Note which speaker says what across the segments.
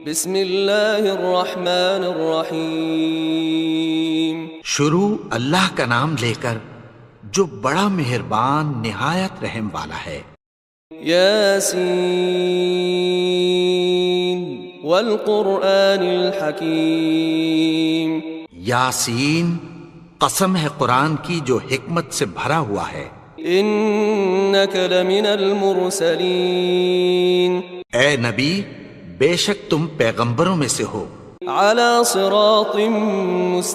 Speaker 1: بسم اللہ الرحمن الرحیم۔
Speaker 2: شروع اللہ کا نام لے کر جو بڑا مہربان نہایت رحم والا ہے۔
Speaker 1: یاسین والقرآن الحکیم۔
Speaker 2: یاسین، قسم ہے قرآن کی جو حکمت سے بھرا ہوا ہے۔
Speaker 1: انک لمن المرسلین۔
Speaker 2: اے نبی، بے شک تم پیغمبروں میں سے ہو۔
Speaker 1: علی صراط مستقیم۔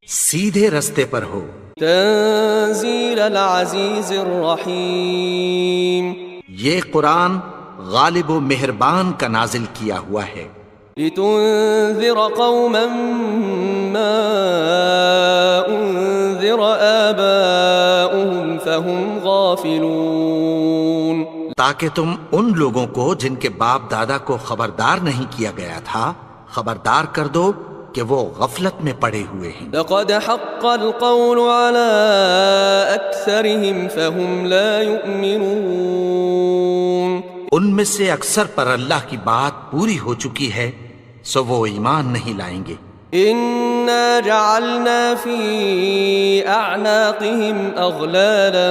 Speaker 2: سیدھے رستے پر ہو۔
Speaker 1: تنزیل العزیز الرحیم۔
Speaker 2: یہ قرآن غالب و مہربان کا نازل کیا ہوا ہے۔
Speaker 1: لتنذر قوما ما انذر آباؤهم فهم غافلون۔
Speaker 2: تاکہ تم ان لوگوں کو جن کے باپ دادا کو خبردار نہیں کیا گیا تھا خبردار کر دو کہ وہ غفلت میں پڑے ہوئے ہیں۔
Speaker 1: لقد حق القول على أكثرهم فهم لا يؤمنون۔
Speaker 2: ان میں سے اکثر پر اللہ کی بات پوری ہو چکی ہے سو وہ ایمان نہیں لائیں گے۔
Speaker 1: إنا جعلنا في أعناقهم أغلالا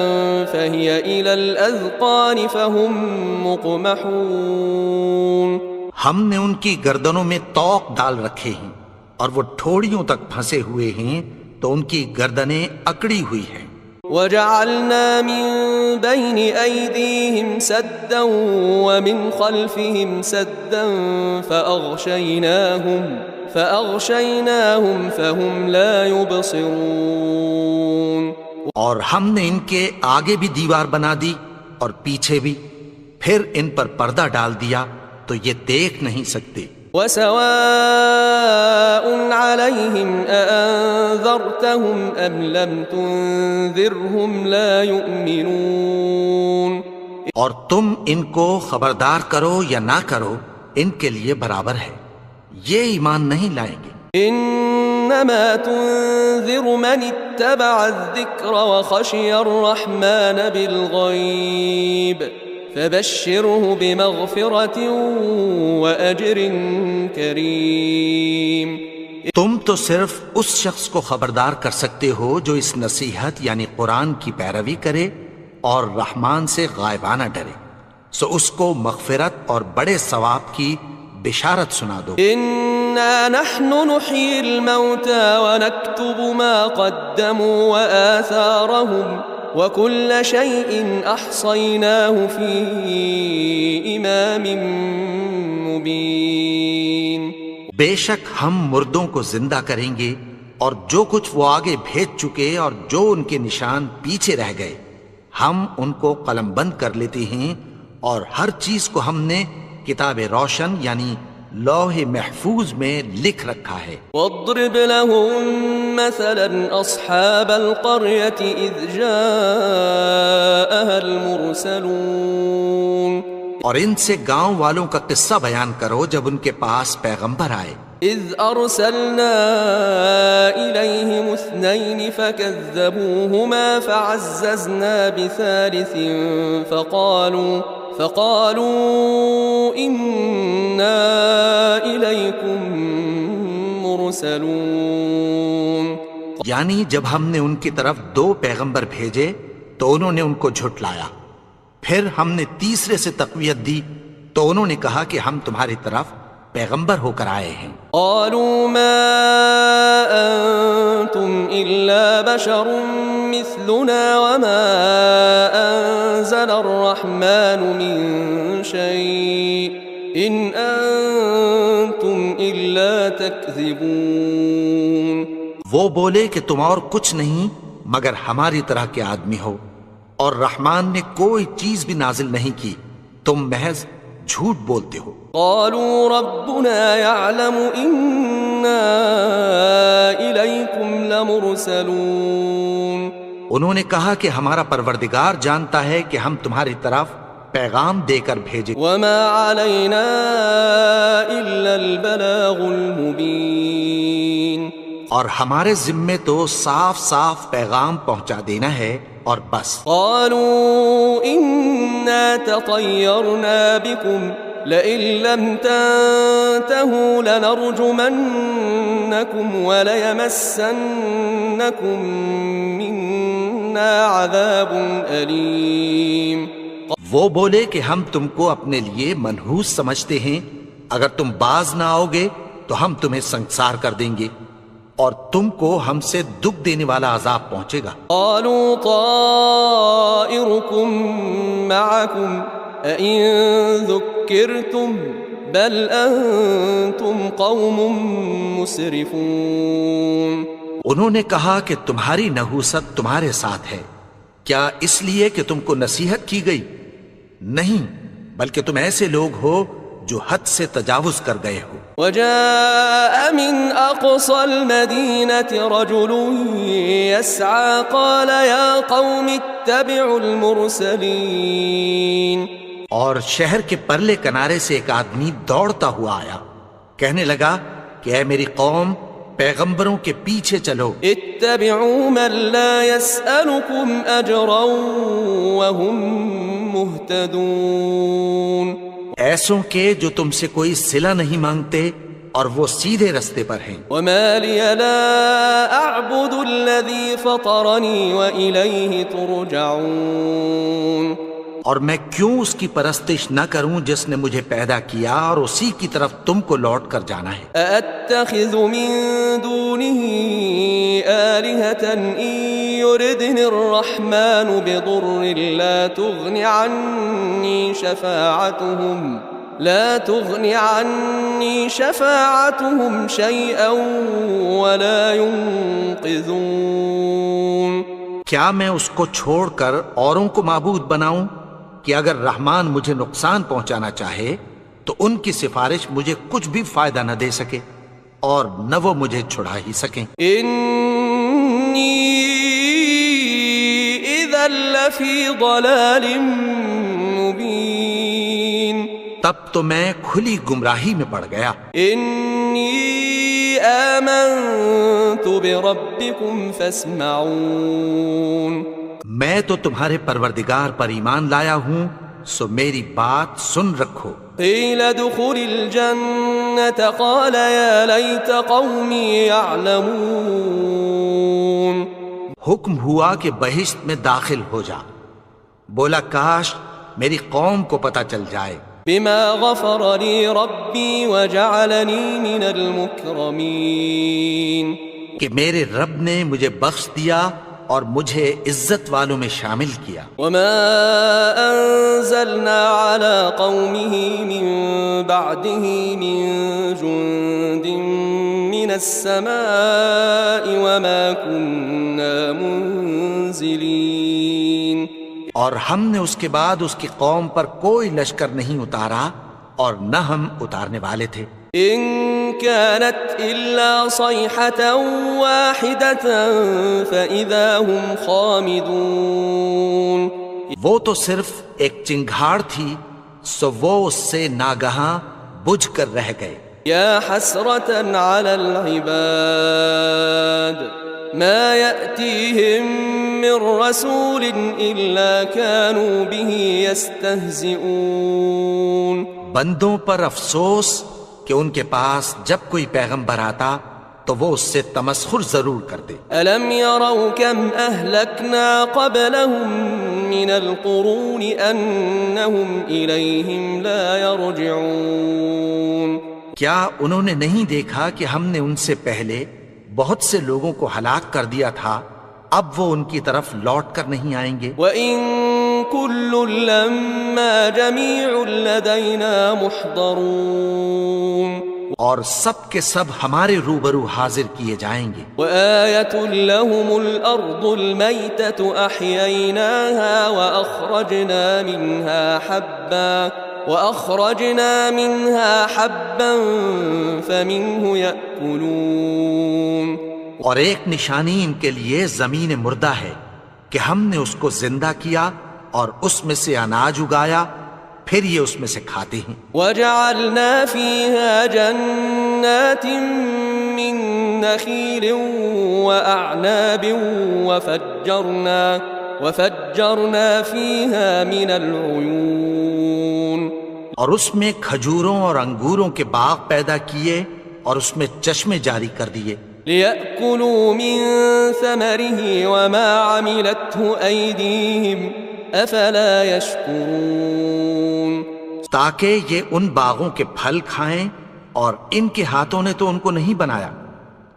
Speaker 1: فهي إلى الأذقان فهم مقمحون۔
Speaker 2: ہم نے ان کی گردنوں میں طوق ڈال رکھے ہیں اور وہ ٹھوڑیوں تک پھنسے ہوئے ہیں تو ان کی گردنیں اکڑی ہوئی ہیں۔
Speaker 1: وجعلنا من بين أيديهم سدا ومن خلفهم سدا فأغشيناهم فهم لا يبصرون۔
Speaker 2: اور ہم نے ان کے آگے بھی دیوار بنا دی اور پیچھے بھی، پھر ان پر پردہ ڈال دیا تو یہ دیکھ نہیں سکتے۔
Speaker 1: وسواء عليهم أأنذرتهم أم لم تنذرهم لا يؤمنون۔
Speaker 2: اور تم ان کو خبردار کرو یا نہ کرو ان کے لیے برابر ہے، یہ ایمان نہیں لائیں گے۔
Speaker 1: انما تنذر من اتبع الذکر وخشی الرحمن بالغیب فبشره بمغفرة وأجر کریم۔
Speaker 2: تم تو صرف اس شخص کو خبردار کر سکتے ہو جو اس نصیحت یعنی قرآن کی پیروی کرے اور رحمان سے غائبانہ ڈرے، سو اس کو مغفرت اور بڑے ثواب کی بشارت سنا دو۔
Speaker 1: انا نحن نحيي الموتى ونكتب ما قدموا وآثارهم وكل شيء احصيناه في امام مبين۔
Speaker 2: بے شک ہم مردوں کو زندہ کریں گے اور جو کچھ وہ آگے بھیج چکے اور جو ان کے نشان پیچھے رہ گئے ہم ان کو قلم بند کر لیتے ہیں، اور ہر چیز کو ہم نے کتاب روشن یعنی لوح محفوظ میں لکھ رکھا ہے۔
Speaker 1: واضرب لهم مثلا اصحاب القرية اذ جاءها المرسلون۔
Speaker 2: اور ان سے گاؤں والوں کا قصہ بیان کرو جب ان کے پاس پیغمبر آئے۔
Speaker 1: اذ ارسلنا اليهم اثنين فكذبوهما فعززنا بثالث فقالوا إنا إليكم مرسلون۔
Speaker 2: یعنی جب ہم نے ان کی طرف 2 پیغمبر بھیجے تو انہوں نے ان کو جھٹلایا، پھر ہم نے تیسرے سے تقویت دی تو انہوں نے کہا کہ ہم تمہاری طرف پیغمبر ہو کر آئے ہیں۔
Speaker 1: قالوا ما أنتم إلا بشر مثلنا وما أنزل الرحمن من شيء إن أنتم إلا تكذبون۔
Speaker 2: وہ بولے کہ تم اور کچھ نہیں مگر ہماری طرح کے آدمی ہو، اور رحمان نے کوئی چیز بھی نازل نہیں کی، تم محض جھوٹ بولتے ہو۔
Speaker 1: قالوا ربنا يعلم إنا إليكم لمرسلون۔
Speaker 2: انہوں نے کہا کہ ہمارا پروردگار جانتا ہے کہ ہم تمہاری طرف پیغام دے کر بھیجے،
Speaker 1: وما علينا إلا البلاغ المبين۔
Speaker 2: اور ہمارے ذمے تو صاف صاف پیغام پہنچا دینا ہے اور بس۔
Speaker 1: قالوا إنا تطيرنا بكم لئن لم تنتهوا لنرجمنكم وليمسنكم منا عذاب أليم.
Speaker 2: وہ بولے کہ ہم تم کو اپنے لیے منحوس سمجھتے ہیں، اگر تم باز نہ آؤ گے تو ہم تمہیں سنگسار کر دیں گے اور تم کو ہم سے دکھ دینے والا عذاب پہنچے گا.
Speaker 1: قالوا طائركم معكم أئن ذكرتم بل أنتم قوم مسرفون.
Speaker 2: انہوں نے کہا کہ تمہاری نحوست تمہارے ساتھ ہے، کیا اس لیے کہ تم کو نصیحت کی گئی؟ نہیں، بلکہ تم ایسے لوگ ہو جو حد سے تجاوز کر گئے ہو.
Speaker 1: وجاء من أقصى المدينة رجل يسعى قال يا قوم اتبعوا المرسلين.
Speaker 2: اور شہر کے پرلے کنارے سے ایک آدمی دوڑتا ہوا آیا، کہنے لگا کہ اے میری قوم، پیغمبروں کے پیچھے چلو.
Speaker 1: اتبعوا من لا يسألكم أجرا وهم مهتدون.
Speaker 2: ایسوں کے جو تم سے کوئی صلہ نہیں مانگتے اور وہ سیدھے رستے پر ہیں.
Speaker 1: وما لي لا أعبد الذي فطرني وإليه ترجعون.
Speaker 2: اور میں کیوں اس کی پرستش نہ کروں جس نے مجھے پیدا کیا اور اسی کی طرف تم کو لوٹ کر جانا ہے.
Speaker 1: أأتخذ من دونه آلهة إن يردني الرحمن بضر لا تغني عني شفاعتهم شيئا ولا ينقذون.
Speaker 2: کیا میں اس کو چھوڑ کر اوروں کو معبود بناؤں کہ اگر رحمان مجھے نقصان پہنچانا چاہے تو ان کی سفارش مجھے کچھ بھی فائدہ نہ دے سکے اور نہ وہ مجھے چھڑا ہی سکیں.
Speaker 1: انی اذا لفی ضلال مبین.
Speaker 2: تب تو میں کھلی گمراہی میں پڑ گیا.
Speaker 1: انی آمنت بربکم فاسمعون.
Speaker 2: میں تو تمہارے پروردگار پر ایمان لایا ہوں، سو میری بات سن رکھو.
Speaker 1: قیل ادخل الجنة قال یا لیت قومی یعلمون.
Speaker 2: حکم ہوا کہ بہشت میں داخل ہو جا. بولا کاش میری قوم کو پتہ چل جائے.
Speaker 1: بما غفر لی ربی وجعلنی من المکرمین.
Speaker 2: کہ میرے رب نے مجھے بخش دیا اور مجھے عزت والوں میں شامل کیا.
Speaker 1: وما انزلنا على قومه من بعده من جند من السماء وما كنا منزلين.
Speaker 2: اور ہم نے اس کے بعد اس کی قوم پر کوئی لشکر نہیں اتارا اور نہ ہم اتارنے والے تھے.
Speaker 1: ان كانت الا صيحة واحدة فاذا هم خامدون.
Speaker 2: وہ تو صرف ایک چنگھاڑ تھی، سو وہ اس سے ناگہاں بجھ کر رہ گئے.
Speaker 1: یا حسرة على العباد ما يأتيهم من رسول إلا كانوا به يستهزئون.
Speaker 2: بندوں پر افسوس کہ ان کے پاس جب کوئی پیغمبر آتا تو وہ اس سے تمسخر ضرور کرتے.
Speaker 1: ألم يروا كم أهلكنا قبلهم من القرون أنهم إليهم لا يرجعون.
Speaker 2: کیا انہوں نے نہیں دیکھا کہ ہم نے ان سے پہلے بہت سے لوگوں کو ہلاک کر دیا تھا، اب وہ ان کی طرف لوٹ کر نہیں آئیں گے.
Speaker 1: وَإِن كُلٌّ لَمَّا جَمِيعٌ لَدَيْنَا مُحْضَرُونَ.
Speaker 2: اور سب کے سب ہمارے روبرو حاضر کیے جائیں گے.
Speaker 1: وَآيَةٌ لَهُمُ الْأَرْضُ الْمَيْتَةُ أَحْيَيْنَاهَا وَأَخْرَجْنَا مِنْهَا حَبًّا فَمِنْهُ يَأْكُلُونَ.
Speaker 2: اور ایک نشانی ان کے لیے زمین مردہ ہے کہ ہم نے اس کو زندہ کیا اور اس میں سے اناج اگایا، پھر یہ اس میں سے کھاتے ہیں.
Speaker 1: وَجَعَلْنَا فِيهَا جَنَّاتٍ مِّن نَخِيلٍ وَأَعْنَابٍ وَفَجَّرْنَا فِيهَا مِنَ الْعُيُونِ.
Speaker 2: اور اس میں کھجوروں اور انگوروں کے باغ پیدا کیے اور اس میں چشمے جاری کر دیے
Speaker 1: ليأكلوا من ثمره وما عملته أيديهم أفلا يشكرون
Speaker 2: تاکہ یہ ان باغوں کے پھل کھائیں اور ان کے ہاتھوں نے تو ان کو نہیں بنایا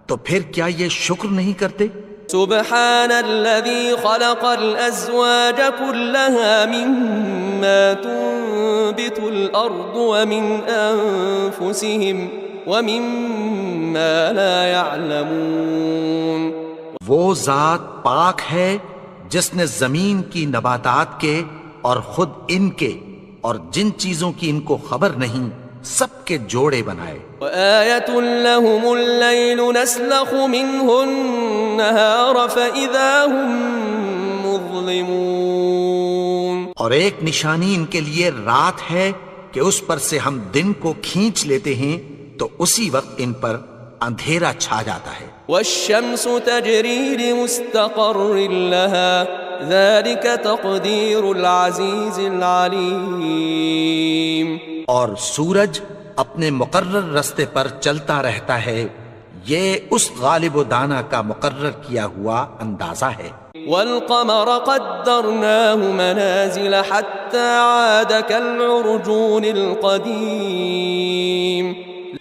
Speaker 2: تو پھر کیا یہ شکر نہیں کرتے
Speaker 1: سبحان الذي خلق الأزواج كلها مما تنبت الأرض ومن أنفسهم ومما لا يعلمون
Speaker 2: وہ ذات پاک ہے جس نے زمین کی نباتات کے اور خود ان کے اور جن چیزوں کی ان کو خبر نہیں سب کے جوڑے بنائے
Speaker 1: وآية لهم الليل نسلخ منه النهار فإذا هم مظلمون
Speaker 2: اور ایک نشانی ان کے لیے رات ہے کہ اس پر سے ہم دن کو کھینچ لیتے ہیں تو اسی وقت ان پر اندھیرا چھا جاتا ہے
Speaker 1: والشمس تجري لمستقر لها ذلك تقدير العزيز العليم
Speaker 2: اور سورج اپنے مقرر رستے پر چلتا رہتا ہے یہ اس غالب و دانا کا مقرر کیا ہوا اندازہ ہے
Speaker 1: والقمر قدرناه منازل حتى عاد كالعرجون القديم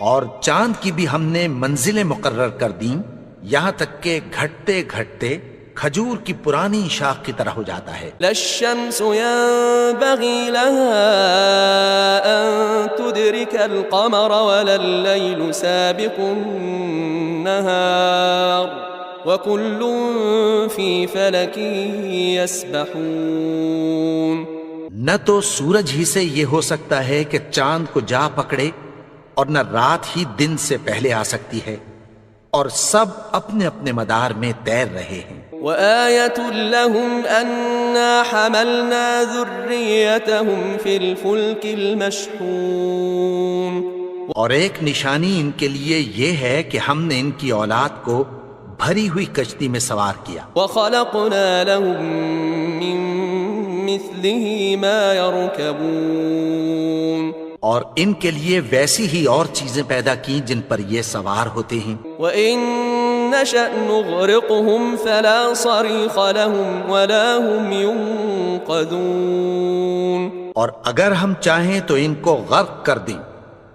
Speaker 2: اور چاند کی بھی ہم نے منزلیں مقرر کر دیں یہاں تک کہ گھٹتے گھٹتے کھجور کی پرانی شاخ کی طرح ہو جاتا ہے
Speaker 1: لا الشمس ينبغي لها أن تدرك القمر ولا الليل سابق النهار وكل في فلك يسبحون
Speaker 2: نہ تو سورج ہی سے یہ ہو سکتا ہے کہ چاند کو جا پکڑے اور نہ رات ہی دن سے پہلے آ سکتی ہے اور سب اپنے اپنے مدار میں تیر رہے ہیں
Speaker 1: وآية لهم أنا حملنا ذريتهم في الفلك المشحون
Speaker 2: اور ایک نشانی ان کے لیے یہ ہے کہ ہم نے ان کی اولاد کو بھری ہوئی کشتی میں سوار کیا
Speaker 1: وخلقنا لهم من مثله ما يركبون
Speaker 2: اور ان کے لیے ویسی ہی اور چیزیں پیدا کی جن پر یہ سوار ہوتے ہیں
Speaker 1: وَإِن نَّشَأْ نُغْرِقْهُمْ فَلَا صَرِيخَ لَهُمْ وَلَا هُمْ يُنقَذُونَ
Speaker 2: اور اگر ہم چاہیں تو ان کو غرق کر دیں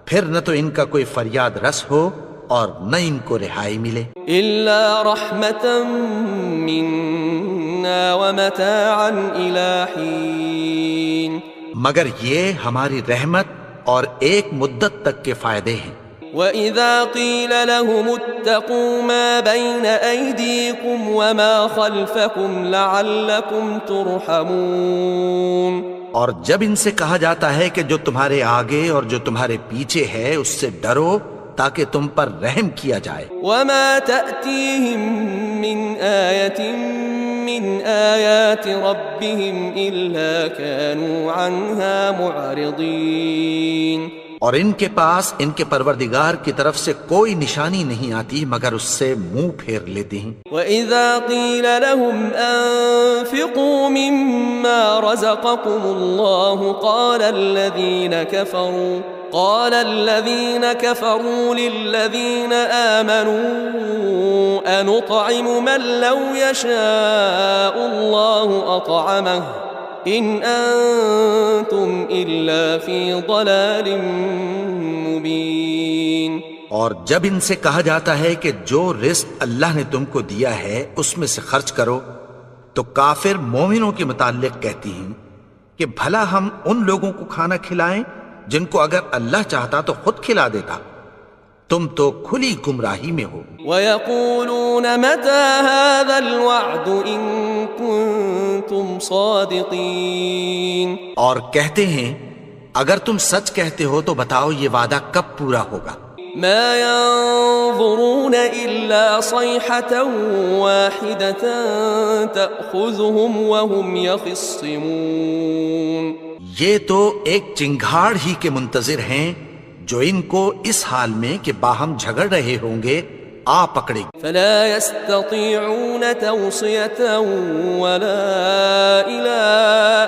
Speaker 2: پھر نہ تو ان کا کوئی فریاد رس ہو اور نہ ان کو رہائی ملے
Speaker 1: إِلَّا رَحْمَةً مِّنَّا وَمَتَاعًا إِلَى حِينٍ
Speaker 2: مگر یہ ہماری رحمت اور ایک مدت تک کے فائدے ہیں
Speaker 1: وَإِذَا قِيلَ لَهُمُ اتَّقُوا مَا بَيْنَ أَيْدِيكُمْ وَمَا خَلْفَكُمْ لَعَلَّكُمْ تُرْحَمُونَ اور
Speaker 2: جب ان سے کہا جاتا ہے کہ جو تمہارے آگے اور جو تمہارے پیچھے ہے اس سے ڈرو تاکہ تم پر رحم کیا جائے
Speaker 1: وَمَا تَأْتِيهِم مِّنْ آيَةٍ من آيات ربهم إلا كانوا عنها معرضين
Speaker 2: اور ان کے پاس ان کے پروردگار کی طرف سے کوئی نشانی نہیں آتی مگر اس سے منہ پھیر لیتے ہیں
Speaker 1: وَإِذَا قِيلَ لَهُمْ أَنفِقُوا مِمَّا رَزَقَكُمُ اللَّهُ قال الذين كفروا للذين آمنوا أنطعم من لو يشاء الله أطعمه إن أنتم إلا في ضلال مبين
Speaker 2: اور جب ان سے کہا جاتا ہے کہ جو رزق اللہ نے تم کو دیا ہے اس میں سے خرچ کرو تو کافر مومنوں کے متعلق کہتی ہیں کہ بھلا ہم ان لوگوں کو کھانا کھلائیں جن کو اگر اللہ چاہتا تو خود کھلا دیتا تم تو کھلی گمراہی میں ہو
Speaker 1: وَيَقُولُونَ مَتَى هَذَا الْوَعْدُ إِن كُنتُمْ صَادِقِينَ
Speaker 2: اور کہتے ہیں اگر تم سچ کہتے ہو تو بتاؤ یہ وعدہ کب پورا ہوگا
Speaker 1: ما ينظرون إلا صيحة واحدة تأخذهم وهم يخصمون
Speaker 2: یہ تو ایک چنگھاڑ ہی کے منتظر ہیں جو ان کو اس حال میں کہ باہم جھگڑ رہے ہوں گے آ پکڑے
Speaker 1: فلا يستطيعون توصية ولا إلى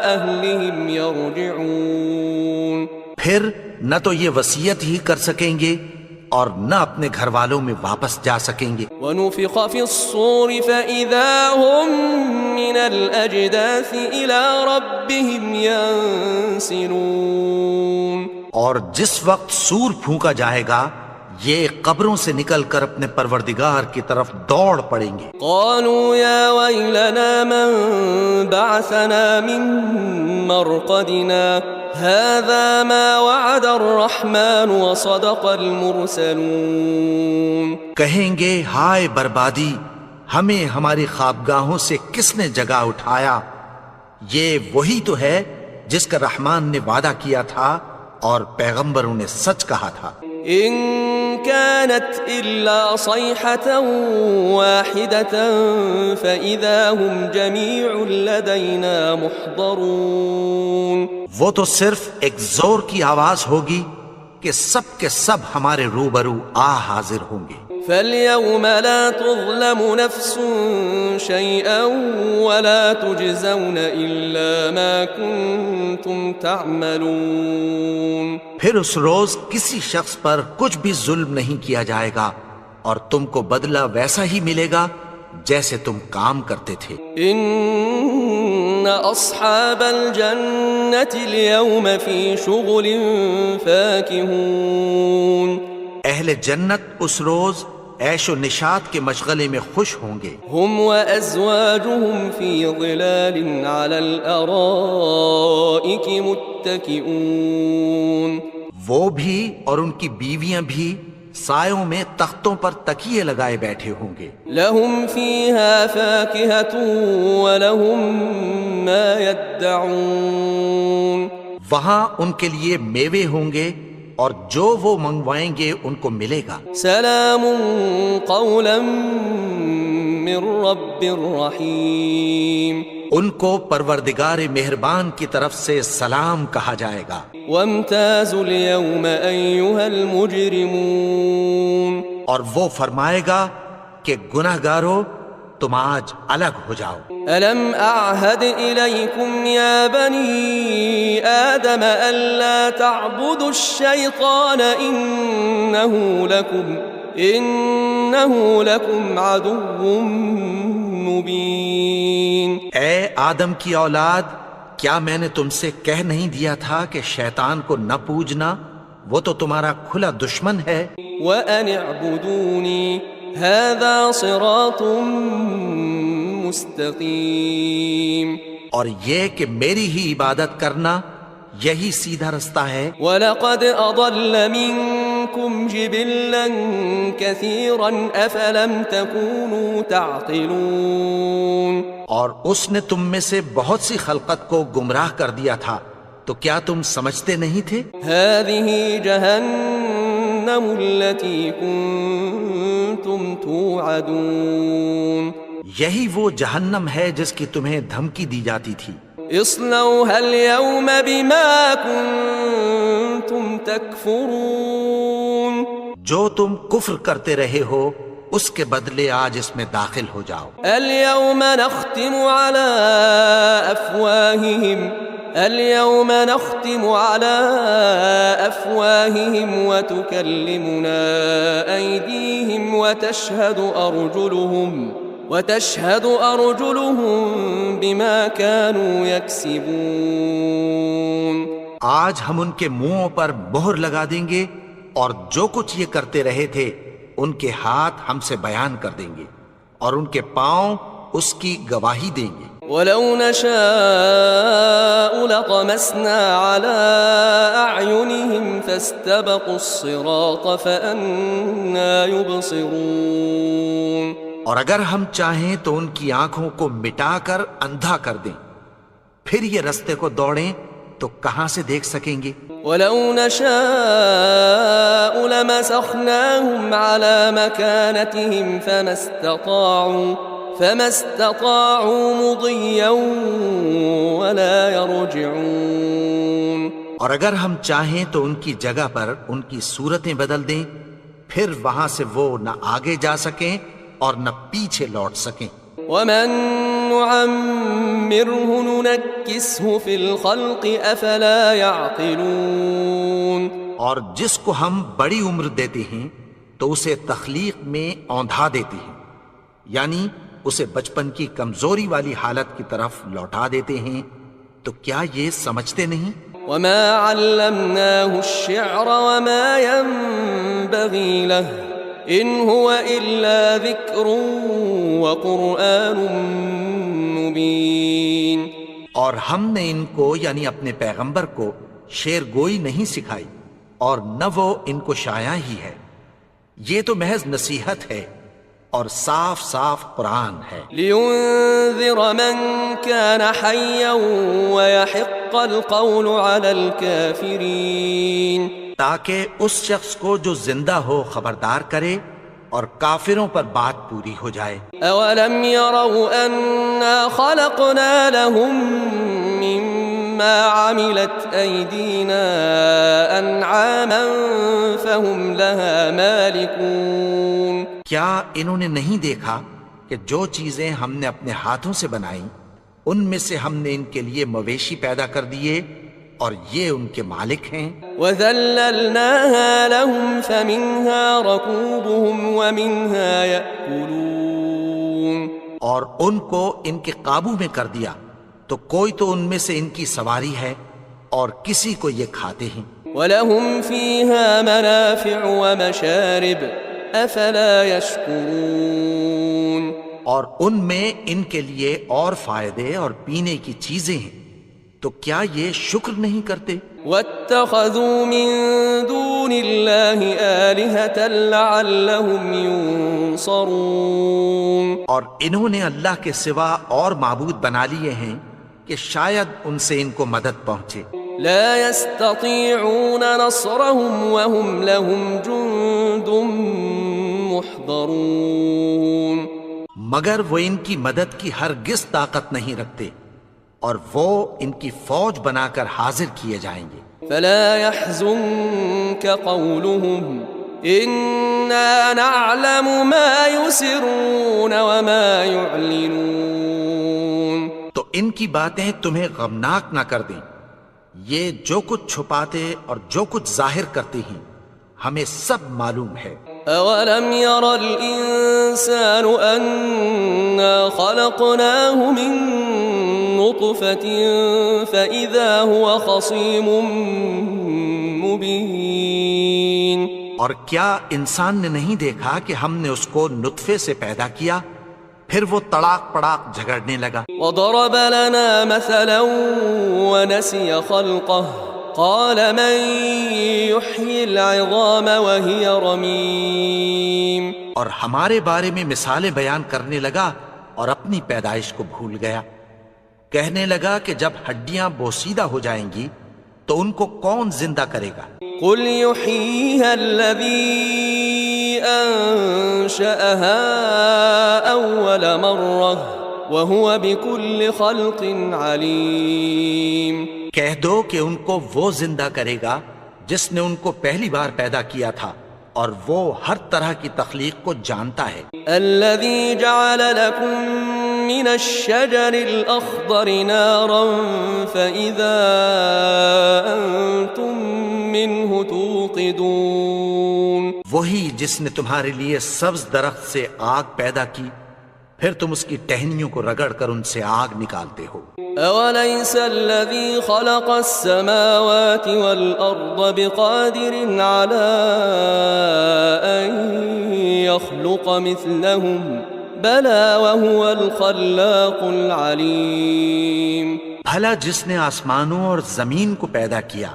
Speaker 1: أهلهم يرجعون
Speaker 2: پھر نہ تو یہ وصیت ہی کر سکیں گے اور نہ اپنے گھر والوں میں واپس جا سکیں گے۔
Speaker 1: ونفخ في الصور فإذا هم من الأجداث إلى ربهم ينسلون۔
Speaker 2: اور جس وقت سور پھونکا جائے گا یہ قبروں سے نکل کر اپنے پروردگار کی طرف دوڑ پڑیں گے۔
Speaker 1: قالوا يا ويلنا من بعثنا من مرقدنا هذا ما وعد الرحمن وصدق المرسلون۔
Speaker 2: کہیں گے ہائے بربادی، ہمیں ہماری خوابگاہوں سے کس نے جگا اٹھایا؟ یہ وہی تو ہے جس کا رحمان نے وعدہ کیا تھا اور پیغمبروں نے سچ کہا تھا۔
Speaker 1: إن كانت إلا صيحة واحدة فإذا هم جميع لدينا محضرون۔
Speaker 2: وہ تو صرف ایک زور کی آواز ہوگی کہ سب کے سب ہمارے روبرو حاضر ہوں گے۔
Speaker 1: فاليوم لا تظلم نفس شيئا ولا تجزون إلا ما كنتم تعملون۔
Speaker 2: پھر اس روز کسی شخص پر کچھ بھی ظلم نہیں کیا جائے گا اور تم کو بدلہ ویسا ہی ملے گا جیسے تم کام کرتے تھے۔
Speaker 1: ان اصحاب الجنة اليوم في شغل فاكهون۔
Speaker 2: اہل جنت اس روز عیش و نشاط کے مشغلے میں خوش ہوں گے۔
Speaker 1: هم وازواجهم في ظلال على الارائك متكئون۔
Speaker 2: وہ بھی اور ان کی بیویاں بھی سایوں میں تختوں پر تکیے لگائے بیٹھے ہوں گے۔
Speaker 1: لهم فيها فاكهة ولهم ما يدعون۔
Speaker 2: وہاں ان کے لیے میوے ہوں گے اور جو وہ منگوائیں گے ان کو ملے گا۔
Speaker 1: سلام قولا من رب رحیم۔
Speaker 2: ان کو پروردگار مہربان کی طرف سے سلام کہا جائے گا۔
Speaker 1: وامتازوا اليوم أيها المجرمون۔
Speaker 2: اور وہ فرمائے گا کہ گناہگارو تم آج الگ ہو جاؤ۔
Speaker 1: ألم أعهد إليكم يا بني آدم ألا تعبدوا الشيطان إنه لكم عدو مبين۔
Speaker 2: اے آدم کی اولاد، کیا میں نے تم سے کہہ نہیں دیا تھا کہ شیطان کو نہ پوجنا، وہ تو تمہارا کھلا دشمن ہے۔
Speaker 1: وَأَنِ اعْبُدُونِي هَذَا صِرَاطٌ مستقیم۔
Speaker 2: اور یہ کہ میری ہی عبادت کرنا یہی سیدھا رستہ ہے۔
Speaker 1: وَلَقَدْ أَضَلَّ مِنكُمْ جِبِلًّا كَثِيرًا أَفَلَمْ تَكُونُوا تَعْقِلُونَ۔
Speaker 2: اور اس نے تم میں سے بہت سی خلقت کو گمراہ کر دیا تھا، تو کیا تم سمجھتے نہیں تھے؟
Speaker 1: هَذِهِ جَهَنَّمُ الَّتِي كُنتُمْ تُوعَدُونَ۔
Speaker 2: یہی وہ جہنم ہے جس کی تمہیں دھمکی دی جاتی تھی۔
Speaker 1: اصلوها اليوم بما كنتم تكفرون۔
Speaker 2: جو تم کفر کرتے رہے ہو اس کے بدلے آج اس میں داخل ہو جاؤ۔
Speaker 1: اليوم نختم على أفواههم وتكلمنا أيديهم وتشهد أرجلهم بما كانوا يكسبون۔
Speaker 2: آج ہم ان کے منہوں پر مہر لگا دیں گے اور جو کچھ یہ کرتے رہے تھے ان کے ہاتھ ہم سے بیان کر دیں گے اور ان کے پاؤں اس کی گواہی دیں گے۔
Speaker 1: وَلَوْ نَشَاءُ لَطَمَسْنَا عَلَىٰ أَعْيُنِهِمْ فَاسْتَبَقُوا الصِّرَاطَ فَأَنَّىٰ يُبْصِرُونَ۔
Speaker 2: اور اگر ہم چاہیں تو ان کی آنکھوں کو مٹا کر اندھا کر دیں، پھر یہ رستے کو دوڑیں تو کہاں سے دیکھ سکیں گے؟
Speaker 1: وَلَوْ نَشَاءُ لَمَسَخْنَاهُمْ عَلَىٰ مَكَانَتِهِمْ فَمَا اسْتَطَاعُوا مُضِيًّا وَلَا يَرْجِعُونَ۔
Speaker 2: اور اگر ہم چاہیں تو ان کی جگہ پر ان کی صورتیں بدل دیں، پھر وہاں سے وہ نہ آگے جا سکیں اور نہ پیچھے لوٹ سکیں۔
Speaker 1: وَمَن نعمره ننكسه في الخلق أفلا يعقلون.
Speaker 2: اور جس کو ہم بڑی عمر دیتے ہیں تو اسے تخلیق میں اوندھا دیتے ہیں، یعنی اسے بچپن کی کمزوری والی حالت کی طرف لوٹا دیتے ہیں، تو کیا یہ سمجھتے نہیں؟
Speaker 1: وما علمناه الشعر وما ينبغي له إن هو إلا ذكر وقرآن مبين.
Speaker 2: اور ہم نے ان کو یعنی اپنے پیغمبر کو شعر گوئی نہیں سکھائی اور نہ وہ ان کو شایع ہی ہے، یہ تو محض نصیحت ہے اور صاف صاف قرآن ہے.
Speaker 1: لينذر من كان حيا ويحق القول على الكافرين.
Speaker 2: تاکہ اس شخص کو جو زندہ ہو خبردار کرے اور کافروں پر بات پوری ہو جائے.
Speaker 1: أولم يروا أنا خلقنا لهم مما عملت أيدينا أنعاما فهم لها مالكون.
Speaker 2: کیا انہوں نے نہیں دیکھا کہ جو چیزیں ہم نے اپنے ہاتھوں سے بنائیں ان میں سے ہم نے ان کے لیے مویشی پیدا کر دیے اور یہ ان کے مالک ہیں.
Speaker 1: وَذَلَّلْنَاهَا لَهُمْ فَمِنْهَا رَكُوبُهُمْ وَمِنْهَا يَأْكُلُونَ.
Speaker 2: اور ان کو ان کے قابو میں کر دیا تو کوئی تو ان میں سے ان کی سواری ہے اور کسی کو یہ کھاتے ہیں.
Speaker 1: وَلَهُمْ فِيهَا مَنَافِعُ وَمَشَارِبُ أَفَلَا يَشْكُرُونَ.
Speaker 2: اور ان میں ان کے لیے اور فائدے اور پینے کی چیزیں ہیں، تو کیا یہ شکر نہیں کرتے؟
Speaker 1: وَاتَّخَذُوا مِن دُونِ اللَّهِ آلِهَةً لَعَلَّهُمْ يُنصَرُونَ.
Speaker 2: اور انہوں نے اللہ کے سوا اور معبود بنا لیے ہیں کہ شاید ان سے ان کو مدد پہنچے.
Speaker 1: لا يستطيعون نصرهم وهم لهم جند محضرون.
Speaker 2: مگر وہ ان کی مدد کی ہرگز طاقت نہیں رکھتے اور وہ ان کی فوج بنا کر حاضر کیے جائیں گے.
Speaker 1: فلا يحزنك قولهم إنا نعلم ما يسرون وما يعلنون.
Speaker 2: تو ان کی باتیں تمہیں غمناک نہ کر دیں، یہ جو کچھ چھپاتے اور جو کچھ ظاہر کرتے ہیں ہمیں سب معلوم ہے.
Speaker 1: أولم ير الإنسان أنا خلقناه من نطفة فإذا هو خصيم مبين.
Speaker 2: اور کیا انسان نے نہیں دیکھا کہ ہم نے اس کو نطفے سے پیدا کیا پھر وہ تڑاک پڑاک جھگڑنے لگا.
Speaker 1: وضرب لنا مثلا ونسي خلقه قال من يحيي العظام وهي رميم.
Speaker 2: اور ہمارے بارے میں مثالیں بیان کرنے لگا اور اپنی پیدائش کو بھول گیا. کہنے لگا کہ جب ہڈیاں بوسیدہ ہو جائیں گی تو ان کو کون زندہ کرے گا؟
Speaker 1: قل يحييها الذي أنشأها أول مرة وهو بكل خلق عليم.
Speaker 2: کہہ دو کہ ان کو وہ زندہ کرے گا جس نے ان کو پہلی بار پیدا کیا تھا اور وہ ہر طرح کی تخلیق کو جانتا ہے.
Speaker 1: الذي جعل لكم من الشجر الأخضر نارا فإذا أنتم منه توقدون.
Speaker 2: وہی جس نے تمہارے لیے سبز درخت سے آگ پیدا کی پھر تم اس کی ٹہنیوں کو رگڑ کر ان سے آگ نکالتے ہو.
Speaker 1: أوليس الذي خلق السماوات والأرض بقادر على أن يخلق مثلهم بلى وهو الخلاق العليم.
Speaker 2: بھلا جس نے آسمانوں اور زمین کو پیدا کیا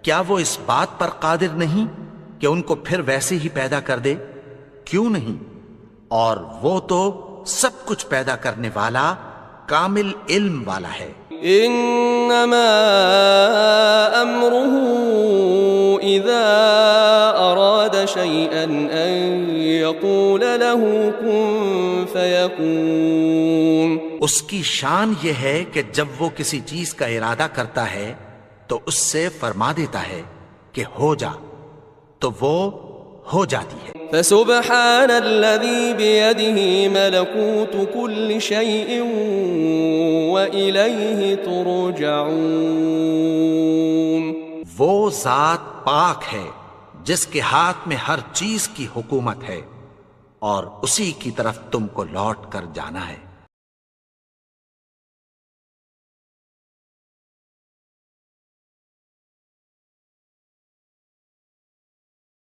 Speaker 2: کیا وہ اس بات پر قادر نہیں کہ ان کو پھر ویسے ہی پیدا کر دے؟ کیوں نہیں؟ اور وہ تو سب کچھ پیدا کرنے والا کامل علم والا ہے.
Speaker 1: انما امره اذا اراد شيئا ان يقول له كن فيكون.
Speaker 2: اس کی شان یہ ہے کہ جب وہ کسی چیز کا ارادہ کرتا ہے تو اس سے فرما دیتا ہے کہ ہو جا، تو وہ ہو جاتی ہے.
Speaker 1: فسبحان الذي بيده ملكوت كل شيء وإليه ترجعون.
Speaker 2: وہ ذات پاک ہے جس کے ہاتھ میں ہر چیز کی حکومت ہے اور اسی کی طرف تم کو لوٹ کر جانا ہے.